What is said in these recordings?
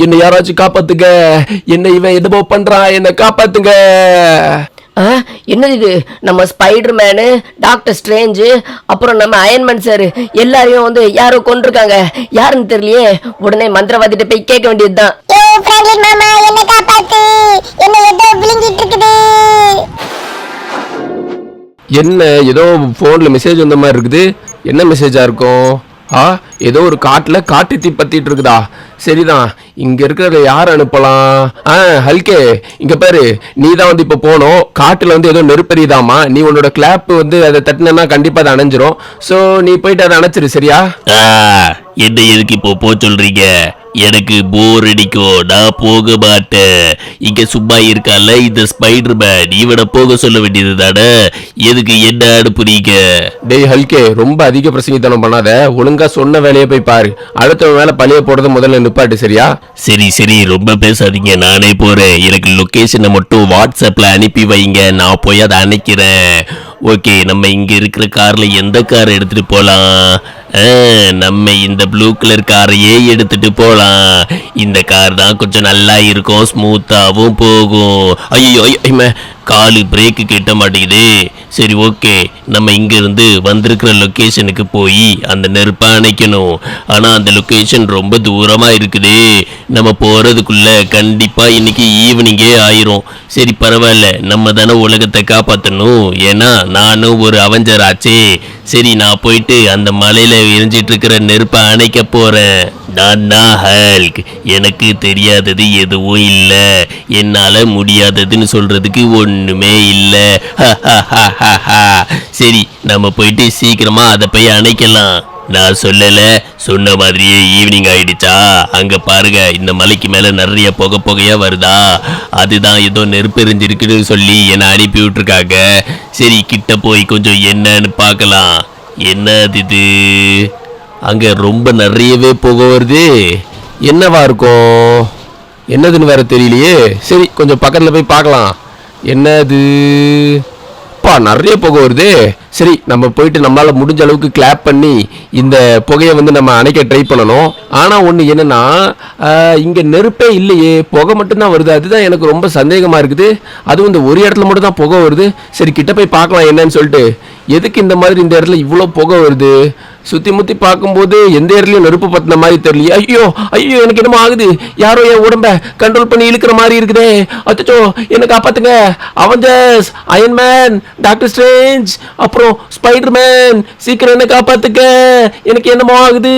என்னை யாராச்சும் காப்பாத்துங்க, என்ன இவன் என்னமோ பண்றான், என்ன காப்பாத்துங்க. என்னது இது? நம்ம ஸ்பைடர்மேனு, டாக்டர் ஸ்ட்ரேஞ்சு, அப்புறம் நம்ம அயன்மேன் சார் எல்லாரையும் வந்து யாரோ கொண்டிருக்காங்க. யாருன்னு தெரியலையே. உடனே மந்திரவாதிட்ட போய் கேட்க வேண்டியதுதான். என்ன ஏதோ போன்ல மெசேஜ் வந்த மாதிரி இருக்குது. என்ன மெசேஜா இருக்கும்? ஏதோ ஒரு காட்டுல காட்டு தீ பத்திட்டு இருக்குதா? சரிதான், இங்க இருக்கிறத யார் அனுப்பலாம்? ஹல்கே, இங்க பாரு, நீ தான் வந்து இப்ப போனோம். காட்டுல வந்து ஏதோ நெருப்பெரியுதாமா. நீ உன்னோட கிளாப் வந்து அதை தட்டினா கண்டிப்பா அதை அணைஞ்சிரும். சோ நீ போயிட்டு அதை அணைச்சிரு, சரியா? என்ன எதுக்கு இப்போ போ சொல்றீங்க? எனக்கு போர் அடிக்கும், நான் போக மாட்டேன். இங்க சும்மா இருக்கால இந்த ஸ்பைடர்மேன், இவனை போக சொல்ல வேண்டியது தானே. எதுக்கு என்ன அனுப்புறீங்க? டேய் ஹல்கே, ரொம்ப அதிக பிரசங்கித்தனம் பண்ணாத. ஒழுங்கா சொன்ன வேலையை போய் பாரு. அடுத்த வேலை பழைய போடுறது முதல்ல நிப்பாட்டு, சரியா? சரி ரொம்ப பேசாதீங்க, நானே போறேன். எனக்கு லொகேஷனை மட்டும் வாட்ஸ்அப்ல அனுப்பி வைங்க, நான் போய் அதை அனுப்பிக்கிறேன். ஓகே, நம்ம இங்க இருக்கிற கார்ல எந்த கார் எடுத்துட்டு போலாம்? நம்ம இந்த ப்ளூ கலர் காரையே எடுத்துட்டு போலாம். இந்த கார் தான் கொஞ்சம் நல்லா இருக்கும், ஸ்மூத்தாவும் போகும். ஐயோ காலு பிரேக்கு கிட்ட மாட்டேங்குது. சரி ஓகே, நம்ம இங்க இருந்து வந்திருக்கிற லொகேஷனுக்கு போய் அந்த நெருப்பை அணைக்கணும். ஆனா அந்த லொகேஷன் ரொம்ப தூரமா இருக்குது. நம்ம போறதுக்குள்ள கண்டிப்பா இன்னைக்கு ஈவினிங்கே ஆயிரும். சரி பரவாயில்ல, நம்ம தானே உலகத்தை காப்பாற்றணும். ஏன்னா நானும் ஒரு அவெஞ்சர் ஆச்சே. சரி, நான் போயிட்டு அந்த மலையில எரிஞ்சிட்டு இருக்கிற நெருப்பை அணைக்க போறேன். நான் ஹல்க், எனக்கு தெரியாதது எதுவும் இல்லை, என்னால முடியாததுன்னு சொல்றதுக்கு ஒண்ணுமே இல்லை. சரி, நம்ம போயிட்டு சீக்கிரமா அதை போய் அணைக்கலாம். நான் சொல்லல, சொன்ன மாதிரியே ஈவினிங் ஆயிடுச்சா? அங்க பாருங்க, இந்த மலைக்கு மேல நிறைய புகையா வருதா? அதுதான் ஏதோ நெருப்பு எரிஞ்சிருக்குன்னு சொல்லி என்னை அனுப்பி விட்டுருக்காங்க. சரி, கிட்ட போய் கொஞ்சம் என்னன்னு பார்க்கலாம். என்னது இது? அங்க ரொம்ப நிறையவே புகை வருது. என்னவா இருக்கும்? என்னதுன்னு வேற தெரியலையே. சரி, கொஞ்சம் பக்கத்துல போய் பார்க்கலாம். என்னது? நிறைய புகை வருது. சரி, நம்ம போயிட்டு நம்மளால முடிஞ்ச அளவுக்கு கிளாப் பண்ணி இந்த புகையை வந்து நம்ம அணைக்க ட்ரை பண்ணணும். ஆனா ஒண்ணு என்னன்னா, இங்க நெருப்பே இல்லையே, புகை மட்டும்தான் வருது. அதுதான் எனக்கு ரொம்ப சந்தேகமா இருக்குது. அதுவும் இந்த ஒரு இடத்துல மட்டும் தான் புகை வருது. சரி, கிட்ட போய் பார்க்கலாம் என்னன்னு சொல்லிட்டு. எதுக்கு இந்த மாதிரி இந்த இடத்துல இவ்வளோ புகை வருது? சுத்தி முத்தி பார்க்கும்போது எந்த இடத்துலயும் நெருப்பு பத்தின மாதிரி தெரியலையே. ஐயோ எனக்கு என்னமோ ஆகுது. யாரோ என் உடம்ப கண்ட்ரோல் பண்ணி இழுக்கிற மாதிரி இருக்குதே. அச்சோ, என்ன காப்பாத்துங்க. அவெஞ்சர்ஸ், அயன்மேன், டாக்டர் ஸ்ட்ரேஞ்ச், அப்புறம் ஸ்பைடர்மேன், சீக்கிரம் என்ன காப்பாத்துக்க. எனக்கு என்னமோ ஆகுது.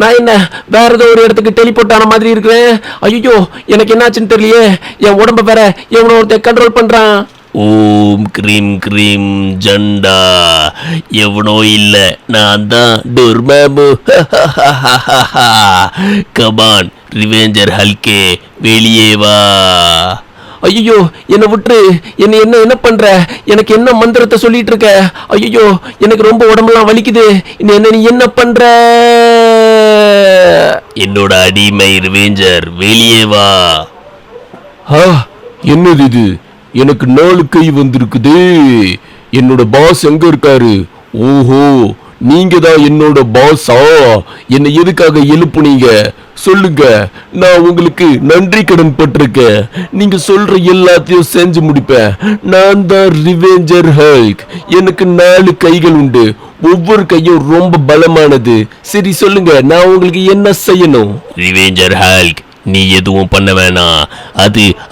நான் என்ன வேற ஏதோ ஒரு இடத்துக்கு டெலிபோர்ட் ஆன மாதிரி இருக்கிறேன். ஐயோ, எனக்கு என்னாச்சுன்னு தெரியலையே. என் உடம்ப வேற எவனோ ஒருத்தர் கண்ட்ரோல் பண்றான். ஓம் கிரீம் கிரீம் ஜண்டா. எவனோ இல்ல, நான் தான் டோர்மாமு. கமான் ரிவெஞ்சர் ஹல்கே, வெளியே வா. ஐயோ, என்னை விட்டுரு. என்ன பண்ற? எனக்கு என்ன மந்திரத்தை சொல்லிட்டு இருக்க? ஐயோ, எனக்கு ரொம்ப உடம்பெல்லாம் வலிக்குது. நீ என்ன பண்ற? என்னோட அடிமை ரிவெஞ்சர், வெளியே வா. என்னது இது? எனக்கு 4 கை வந்திருக்குது. என்னோட பாஸ் எங்க இருக்காரு? ஓஹோ, நீங்க தான் என்னோட பாஸா? என்னை எதுக்காக எழுப்புனீங்க சொல்லுங்க. நான் உங்களுக்கு நன்றி கடன் பட்டிருக்கேன். நீங்க சொல்ற எல்லாத்தையும் செஞ்சு முடிப்பேன். நான் தான் ரிவெஞ்சர் ஹல்க். எனக்கு 4 கைகள் உண்டு. ஒவ்வொரு கையும் ரொம்ப பலமானது. சரி சொல்லுங்க, நான் உங்களுக்கு என்ன செய்யணும்? ரிவெஞ்சர் ஹல்க், நீ எதுவும் பண்ண வேணாம்.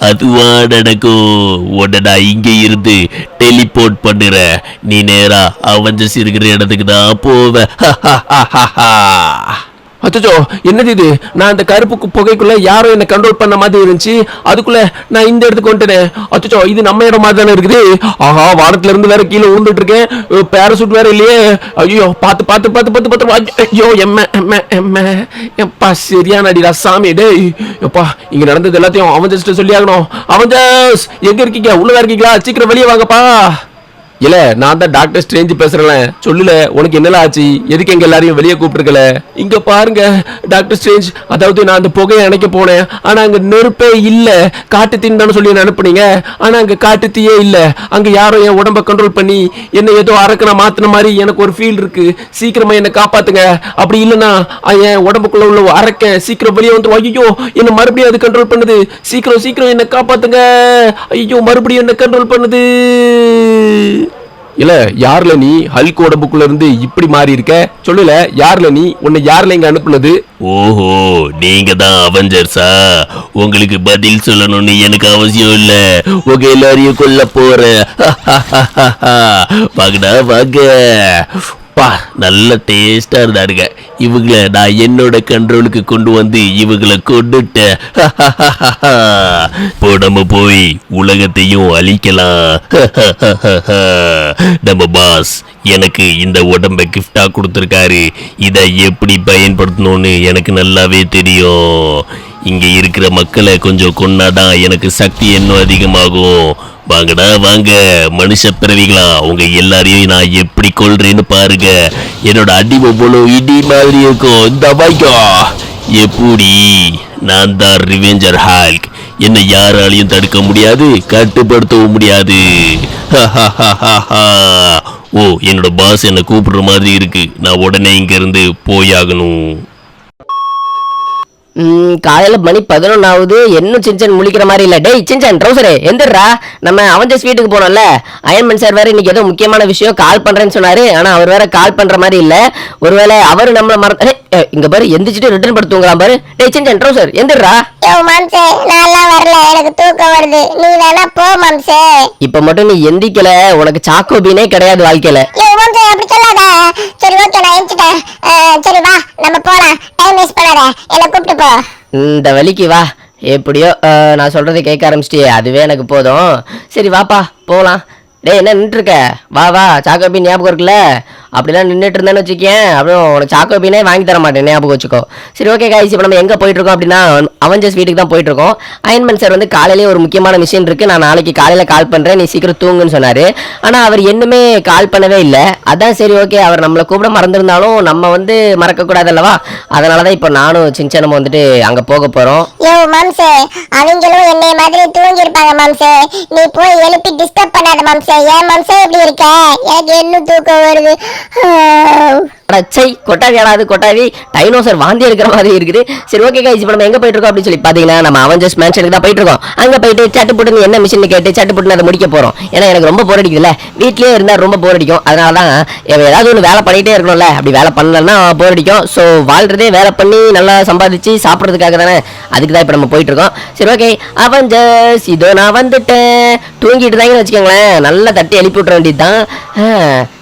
அதுவா நடக்கும். உடனே இங்க இருந்து டெலிபோர்ட் பண்ணுற. நீ நேரா அவெஞ்சர்ஸ் இருக்கிற இடத்துக்கு தான் போவ. அச்சோ, என்னது இது? நான் அந்த கருப்பு புகைக்குள்ள யாரோ என்ன கண்ட்ரோல் பண்ண மாதிரி இருந்துச்சு. அதுக்குள்ள நான் இந்த இடத்துக்கு வந்துட்டேன். அச்சோ, இது நம்ம இடம் மாதிரி தானே இருக்குது. வானத்துல இருந்து வேற கீழே விழுந்துட்டு இருக்கேன். பேராசூட் வேற இல்லையே. ஐயோ, பார்த்து. ஐயோ, எப்பா சரியான அடிடா சாமி. டேய் எப்பா, இங்க நடந்தது எல்லாத்தையும் அவெஞ்சர்ஸ் சொல்லி ஆகணும். அவெஞ்சர்ஸ் எங்க இருக்கீங்க? உள்ளதா இருக்கீங்களா? சீக்கிரம் வெளியே வாங்கப்பா. இல்ல நான் தான் டாக்டர் ஸ்ட்ரேஞ்ச் பேசுறேன். சொல்லுல உனக்கு என்னலாம் ஆச்சு? எதுக்கு எங்க எல்லாரையும் வெளியே கூப்பிட்டுருக்கல? இங்க பாருங்க டாக்டர் ஸ்ட்ரேஞ்ச், அதாவது நான் அந்த புகையை அணைக்க போனேன். ஆனா அங்க நெருப்பே இல்ல. காட்டு தீன்னு தானே சொல்லி அனுப்புனீங்க. ஆனா அங்க காட்டு தீயே இல்ல. அங்க யாரோ என் உடம்ப கண்ட்ரோல் பண்ணி என்ன ஏதோ அரக்கனா மாத்தின மாதிரி எனக்கு ஒரு ஃபீல் இருக்கு. சீக்கிரமா என்ன காப்பாத்துங்க. அப்படி இல்லைன்னா என் உடம்புக்குள்ள உள்ள அரக்க சீக்கிரம் வெளியே வந்து ஐயோ என்ன மறுபடியும் அது கண்ட்ரோல் பண்ணுது. சீக்கிரம் சீக்கிரம் என்ன காப்பாத்துங்க. ஐயோ மறுபடியும் என்ன கண்ட்ரோல் பண்ணுது. இல்ல யாருல நீ ஹல்க் உடம்புக்குள்ள இருந்து இப்படி மாறி இருக்க? சொல்லல யாருல நீ? உன்னை யாருல இங்க அனுப்புனது? ஓஹோ, நீங்க தான் அவெஞ்சர்ஸா? உங்களுக்கு பதில் சொல்லணும்னு எனக்கு அவசியம் இல்ல. உங்க எல்லாரையும் கொல்ல போறேன். வாங்கடா வாங்க. பா, நல்ல டேஸ்டா இருந்தாருங்க. இவங்களை நான் என்னோட கண்ட்ரோலுக்கு கொண்டு வந்து இவங்களை கொண்டுட்டேன். இப்போ நம்ம போய் உலகத்தையும் அழிக்கலாம். நம்ம பாஸ் எனக்கு இந்த உடம்பை கிஃப்டா கொடுத்துருக்காரு. இதை எப்படி பயன்படுத்தணும்னு எனக்கு நல்லாவே தெரியும். இங்க இருக்கிற மக்களை கொஞ்சம் கொன்னாதான் எனக்கு சக்தி இன்னும் அதிகமாகும். வாங்கடா வாங்க மனுஷ பிறவிகளா, உங்க எல்லாரையும் நான் எப்படி கொள்றேன்னு பாருங்க. என்னோட அடி ஒவ்வொரு இடி மாதிரி இருக்கும். இந்த வாய்க்கா எப்படி? நான் தான் ரிவெஞ்சர் ஹால்க். என்னை யாராலையும் தடுக்க முடியாது, கட்டுப்படுத்தவும் முடியாது. ஓ, என்னோட பாஸ் என்னை கூப்பிடுற மாதிரி இருக்கு. நான் உடனே இங்க இருந்து போயாகணும். காலையில மணி 11 ஆகுது. இன்னும் சின்சன் முழிக்கிற மாதிரி இல்ல. டேய் சின்சன் ட்ரௌசரே எந்திரா. நம்ம அவெஞ்சர்ஸ் வீட்டுக்கு போனோம்ல. அயன்மேன் சார் வேற இன்னைக்கு ஏதோ முக்கியமான விஷயம் கால் பண்றேன்னு சொன்னாரு. ஆனா அவர் வேற கால் பண்ற மாதிரி இல்ல. ஒருவேளை அவரு நம்மள மறந்து இங்க பாரு எந்திரிச்சிட்டு ரிட்டர்ன் படுத்துங்களாம் பாரு. டேய் சின்சன் ட்ரௌசர் எந்திரா. யோ மாம்சே, நான்லாம் வரல, எனக்கு தூக்கம் வருது. நீ வேணா போ மாம்சே. இப்ப மட்டும் நீ எந்திக்கல, உனக்கு சாக்கோபீனே கிடையாது வாழ்க்கையில. யோ மாம்சே அப்படி சொல்லாத. சரி ஓகே, நான் எந்திச்சிட்டேன். சரி வா நம்ம போலாம். டைம் வேஸ்ட் பண்ணாத, என்ன கூப்பிட்டு போ. இந்த வழிக்கு வா. எப்படியோ நான் சொல்றதை கேட்க ஆரம்பிச்சிட்டியே, அதுவே எனக்கு போதும். சரி வாப்பா போகலாம். டேய் என்ன நின்றுட்டு இருக்க? வா வா. சாக்கோபீன் ஞாபகம் இருக்குல்ல? அப்படிலாம் நின்றுட்டு இருந்தேன்னு வச்சுக்கேன், அப்புறம் உனக்கு சாக்கோபீனே வாங்கி தர மாட்டேன், ஞாபகம் வச்சுக்கோ. சரி ஓகே காய்ஸ், இப்போ நம்ம எங்கே போயிட்டு இருக்கோம் அப்படின்னா அவெஞ்சர்ஸ் வீட்டுக்கு தான் போயிட்டு இருக்கோம். அயன்மேன் சார் வந்து காலையிலேயே ஒரு முக்கியமான மிஷன் இருக்கு, நான் நாளைக்கு காலையில் கால் பண்ணுறேன், நீ சீக்கிரம் தூங்குன்னு சொன்னார். ஆனால் அவர் இன்னுமே கால் பண்ணவே இல்லை. அதான் சரி ஓகே, அவர் நம்மளை கூப்பிட மறந்துருந்தாலும் நம்ம வந்து மறக்கக்கூடாது அல்லவா? அதனால தான் இப்போ நானும் சின்சனும் வந்துட்டு அங்கே போக போகிறோம். யோ மாம்சே, அவங்களும் என்னை மாதிரி தூங்கி இருப்பாங்க மாம்சே. நீ போய் எழுப்பி டிஸ்டர்ப் பண்ணாத மாம்சே. ஏன் மாம்சே இப்படி இருக்க? எனக்கு இன்னும் தூக்கம் வருது. அடச்சை கொட்டாவி ஆடாது கொட்டாவி. டைனோசர் வாந்தி எடுக்கிற மாதிரி இருக்குது. சரி ஓகே கைஸ், இப்போ நம்ம எங்கே போயிட்டு இருக்கோம் அப்படின்னு சொல்லி பார்த்தீங்கன்னா நம்ம அவெஞ்சர்ஸ் மேன்ஷனுக்கு தான் போயிட்டு இருக்கோம். அங்கே போயிட்டு சட்டு புட்டுன்னு என்ன மிஷின் கேட்டு சட்டு புட்டுன்னு அதை முடிக்க போகிறோம். ஏன்னா எனக்கு ரொம்ப போர் அடிக்குதுல்ல, வீட்லேயே இருந்தால் ரொம்ப போர் அடிக்கும். அதனால தான் ஏதாவது ஒன்று வேலை பண்ணிகிட்டே இருக்கணும்ல, அப்படி வேலை பண்ணலன்னா போர் அடிக்கும். ஸோ வாழ்றதே வேலை பண்ணி நல்லா சம்பாதிச்சு சாப்பிட்றதுக்காக தானே, அதுக்கு தான் இப்போ நம்ம போயிட்டு இருக்கோம். சரி ஓகே அவெஞ்சர்ஸ், இதோ நான் வந்துட்டேன். தூங்கிட்டு தாங்கன்னு வச்சுக்கோங்களேன், நல்லா தட்டி எழுப்பி விட்ற வேண்டியது தான்.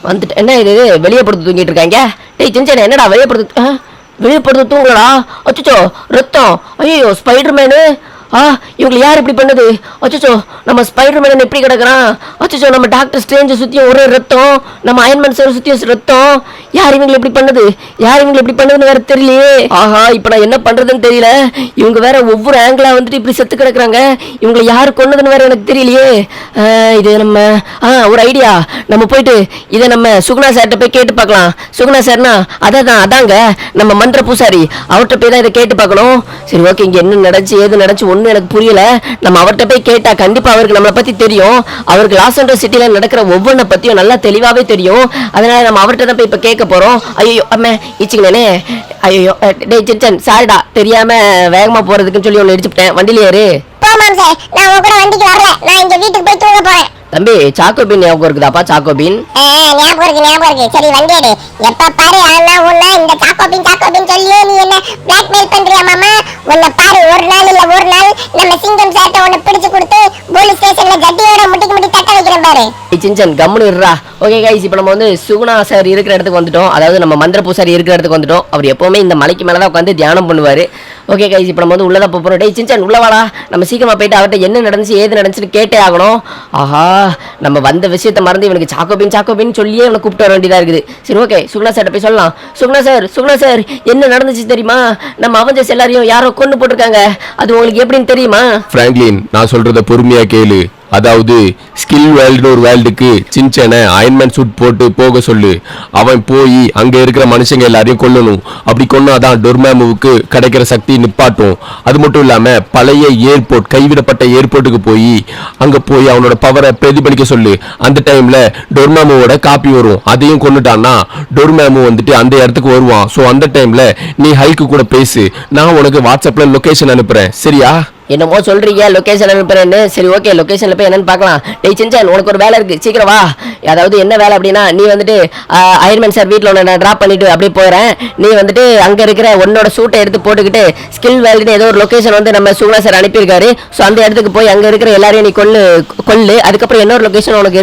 வந்துட்டு என்ன இது வெளியே படுத்து தூங்கிட்டு இருக்காங்க? டேய் சின்சன் என்னடா வெளியே படுத்து தூங்கலடா? அச்சோ ரத்தம். ஐயோ ஸ்பைடர்மேனு. இவங்களை யார் இப்படி பண்ணுது? அச்சோ நம்ம ஸ்பைடர்மேன் எப்படி கிடக்குறான்? அச்சோ நம்ம டாக்டர் ஸ்ட்ரேஞ்சை சுற்றியும் ஒரே ரத்தம், நம்ம அயன்மேன் சார் சுற்றியும் ரத்தம். யார் இவங்களை எப்படி பண்ணுது? யார் இவங்களை இப்படி பண்ணுதுன்னு வேற தெரியலையே. ஆஹா, இப்போ நான் என்ன பண்றதுன்னு தெரியல. இவங்க வேற ஒவ்வொரு ஆங்கிளா வந்துட்டு இப்படி செத்து கிடக்குறாங்க. இவங்களை யாரு கொன்னதுன்னு வேற எனக்கு தெரியலையே. இது நம்ம ஒரு ஐடியா, நம்ம போயிட்டு இதை நம்ம சுகுணா சார்கிட்ட போய் கேட்டு பார்க்கலாம். சுகுணா சார்னா அதாங்க நம்ம மந்திர பூசாரி, அவர்கிட்ட போய் தான் இதை கேட்டு பார்க்கணும். சரி ஓகே, இங்க என்ன நடந்துச்சு ஏது நடந்துச்சு ஒன்றும் எனக்கு புரியல. நம்ம அவர்கிட்ட போய் கேட்டா கண்டிப்பா அவருக்கு நம்மளை பத்தி தெரியும். அவருக்கு லாஸ் ஏஞ்சல்ஸ் சிட்டில நடக்கிற ஒவ்வொன்றை பத்தியும் நல்லா தெளிவாவே தெரியும். அதனால நம்ம அவர்கிட்ட தான் போய் இப்ப கேட்க போறோம். ஐயோ அம்மா இச்சிங்களே. ஐயோ டேய் சின்சன் சாரிடா, தெரியாம வேகமா போறதுக்குன்னு சொல்லி ஒன்று இடிச்சுட்டேன். வண்டியில ஏறு. போ மாம்சே, நான் உங்க கூட வண்டிக்கு வரல. நான் இங்க வீட்டுக்கு போய் தூங்க போறேன். தம்பி சாக்கோபீன் ஞாபகம் இருக்குதாப்பா? சாக்கோபீன் ஞாபகம் இருக்கு. சரி வண்டி எடு. எப்ப பாரு ஆனா உன்ன இந்த சாக்கோபீன் சொல்லி நீ என்ன பிளாக்மெயில் பண்றியா மாமா? உன்னை பாரு ஒரு நாள் இல்ல ஒரு நாள் நம்ம சிங்கம் சார்ட்ட உன்னை பிடிச்சு கொடுத்து போலீஸ் ஸ்டேஷன்ல ஜட்டியோட முட்டிக்கு முட்டி தட்ட வைக்கிறேன் பாரு. சின்சன் கம்முன்னு இருடா. ஓகே கைஸ், இப்போ நம்ம வந்து சுகுணா சார் இருக்கிற இடத்துக்கு வந்துட்டோம். அதாவது நம்ம மந்திர பூசாரி இருக்கிற இடத்துக்கு வந்துட்டோம். அவர் எப்பவுமே இந்த மலைக்கு மேலே தான் உட்காந்து தியானம் பண்ணுவார். ஓகே கைஸ், இப்போ நம்ம வந்து உள்ளதான் போகிறோம். டேய் சின்சான் உள்ள வாடா, நம்ம சீக்கிரமா போயிட்டு அவர்கிட்ட என்ன நடந்துச்சு ஏது நடந்துச்சுன்னு கேட்டே ஆகணும். ஆஹா, நம்ம வந்த விஷயத்த மறந்து இவனுக்கு சாக்கோபின் சொல்லியே இவனை கூப்பிட்டு வர வேண்டியதாக இருக்குது. சரி ஓகே, சுகுணா சார்ட்ட போய் சொல்லலாம். சுகுணா சார் என்ன நடந்துச்சு தெரியுமா? நம்ம அவஞ்சர்ஸ் எல்லாரையும் யாரோ கொண்டு போட்டிருக்காங்க. அது உங்களுக்கு எப்படின்னு தெரியுமா? பிராங்க்லின், நான் சொல்றத பொறுமையா கேளு. அதாவது ஸ்கில் வேர்ல்டு ஒரு வேர்ல்டுக்கு சின்சனை அயன்மேன் சூட் போட்டு போக சொல்லு. அவன் போய் அங்க இருக்கிற மனுஷங்க எல்லாரையும் கொல்லணும். அப்படி கொன்னாதான் டொர்மேமுவுக்கு கிடைக்கிற சக்தி நிப்பாட்டும். அது மட்டும் இல்லாம பழைய ஏர்போர்ட், கைவிடப்பட்ட ஏர்போர்ட்டுக்கு போய் அங்க போய் அவனோட பவரை பிரதிபலிக்க சொல்லு. அந்த டைம்ல டொர்மேமுவோட காப்பி வரும். அதையும் கொண்டுட்டான்னா டொர்மேமு வந்துட்டு அந்த இடத்துக்கு வருவான். ஸோ அந்த டைம்ல நீ ஹல்க்கு கூட பேசு. நான் உனக்கு வாட்ஸ்அப்ல லொகேஷன் அனுப்புறேன். சரியா? என்னமோ சொல்றீங்க லொகேஷன் அனுப்புறேன்னு. சரி ஓகே, லொகேஷன்ல போய் என்னன்னு பார்க்கலாம். டேய் சின்சான், உனக்கு ஒரு வேலை இருக்கு, சீக்கிரம் வா. அதாவது என்ன வேலை அப்படின்னா, நீ வந்துட்டு அயர்மேன் சார் வீட்டில் உன்னை நான் ட்ராப் பண்ணிட்டு அப்படியே போகிறேன். நீ வந்துட்டு அங்கே இருக்கிற உன்னோட சூட்டை எடுத்து போட்டுக்கிட்டு ஸ்கில் வேல்டுன்னு ஏதோ ஒரு லொகேஷன் வந்து நம்ம சுகுணா சார் அனுப்பியிருக்காரு. ஸோ அந்த இடத்துக்கு போய் அங்கே இருக்கிற எல்லாரையும் நீ கொல்லு. அதுக்கப்புறம் இன்னொரு லொகேஷன் உனக்கு இருக்கு.